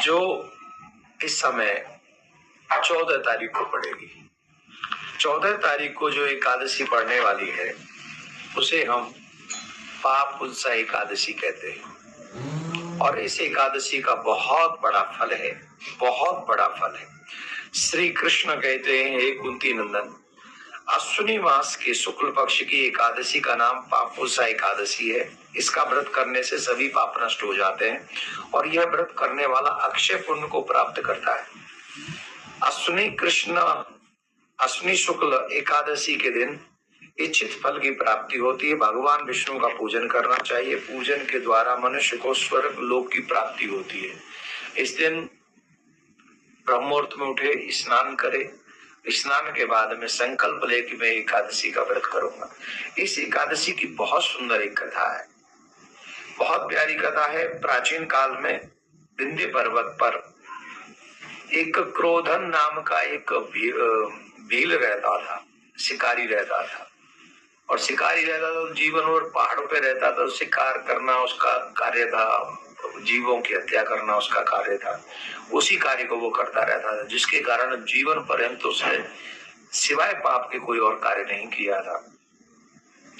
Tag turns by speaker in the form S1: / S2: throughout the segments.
S1: जो इस समय 14 तारीख को पड़ेगी। 14 तारीख को जो एकादशी पड़ने वाली है उसे हम पापुंसा एकादशी कहते हैं और इस एकादशी का बहुत बड़ा फल है, बहुत बड़ा फल है। श्री कृष्ण कहते हैं, हे कुंती नंदन, अश्विनी मास के शुक्ल पक्ष की एकादशी का नाम पापुंसा एकादशी है। इसका व्रत करने से सभी पाप नष्ट हो जाते हैं और यह व्रत करने वाला अक्षय पुण्य को प्राप्त करता है। अश्विनी शुक्ल एकादशी के दिन इच्छित फल की प्राप्ति होती है। भगवान विष्णु का पूजन करना चाहिए। पूजन के द्वारा मनुष्य को स्वर्ग लोक की प्राप्ति होती है। इस दिन ब्रह्ममुहूर्त में उठे, स्नान करे, स्नान के बाद में संकल्प ले कि मैं एकादशी का व्रत करूंगा। इस एकादशी की बहुत सुंदर एक कथा है, बहुत प्यारी कथा है। प्राचीन काल में विंध्य पर्वत पर एक क्रोधन नाम का एक भील रहता था, शिकारी रहता था। और शिकारी रहता था तो जीवन भर पहाड़ों पे रहता था। शिकार करना उसका कार्य था, जीवों की हत्या करना उसका कार्य था। उसी कार्य को वो करता रहता था, जिसके कारण जीवन पर्यंत उसने सिवाय पाप के कोई और कार्य नहीं किया था।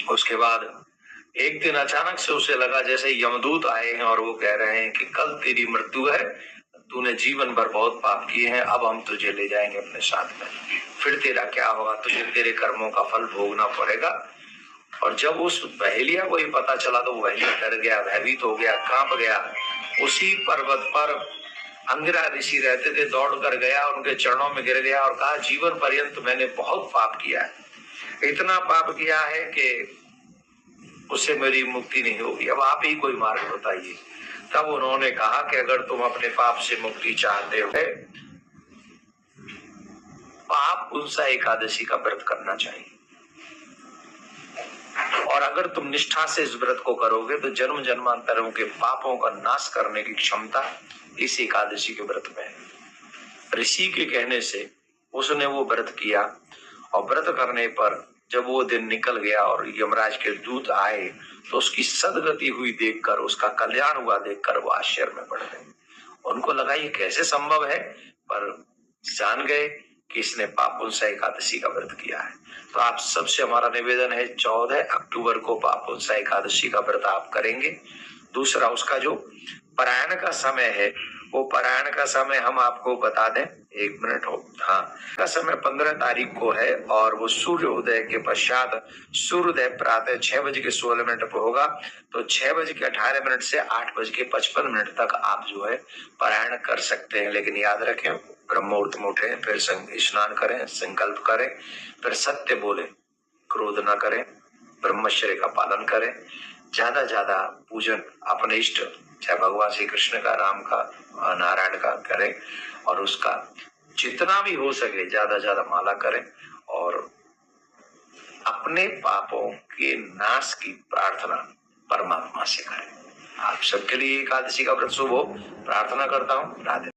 S1: उसके बाद एक दिन अचानक से उसे लगा जैसे यमदूत आए हैं और वो कह रहे हैं कि कल तेरी मृत्यु है, तूने जीवन भर बहुत पाप किए हैं, अब हम तुझे ले जाएंगे अपने साथ में, फिर तेरा क्या होगा, तुझे तेरे कर्मों का फल भोगना पड़ेगा। और जब उस बहेलिया को ये पता चला तो बहेलिया डर गया, भयभीत हो गया, कांप गया। उसी पर्वत पर अंगिरा ऋषि रहते थे, दौड़ कर गया, उनके चरणों में गिर गया और कहा, जीवन पर्यंत मैंने बहुत पाप किया है, इतना पाप किया है कि उससे मेरी मुक्ति नहीं होगी, अब आप ही कोई मार्ग बताइए। तब उन्होंने कहा कि अगर तुम अपने पाप से मुक्ति चाहते हो, पापुंसा एकादशी का व्रत करना चाहिए। और अगर तुम निष्ठा से इस व्रत को करोगे तो जन्म जन्मांतरों के पापों का नाश करने की क्षमता इस एकादशी के व्रत में है। ऋषि के कहने से उसने वो व्रत किया और व्रत करने पर जब वो दिन निकल गया और यमराज के दूत आए तो उसकी सदगति हुई देखकर, उसका कल्याण हुआ देखकर वो आश्चर्य में पड़ गए। उनको लगा ये कैसे संभव है, पर जान गए कि इसने पापुंसा एकादशी का व्रत किया है। तो आप सबसे हमारा निवेदन है, 14 अक्टूबर को पापुंसा एकादशी का व्रत आप करेंगे। दूसरा, उसका जो पारायण का समय है, वो पारायण का समय हम आपको बता दें, 1 मिनट हो, हाँ, का समय 15 तारीख को है और वो सूर्योदय के पश्चात, सूर्योदय प्रातः 6:16 पर होगा। तो 6:18 से 8:55 तक आप जो है पारायण कर सकते हैं। लेकिन याद रखें, ब्रह्ममुहूर्त में उठे, फिर स्नान करें, संकल्प करें, फिर सत्य बोले, क्रोध न करें, ब्रह्मचर्य का पालन करें, ज्यादा पूजन अपने इष्ट, चाहे भगवान श्री कृष्ण का, राम का, नारायण का करें और उसका जितना भी हो सके ज्यादा माला करें और अपने पापों के नाश की प्रार्थना परमात्मा से करें। आप सबके लिए एकादशी का व्रत शुभ हो, प्रार्थना करता हूँ। राधे।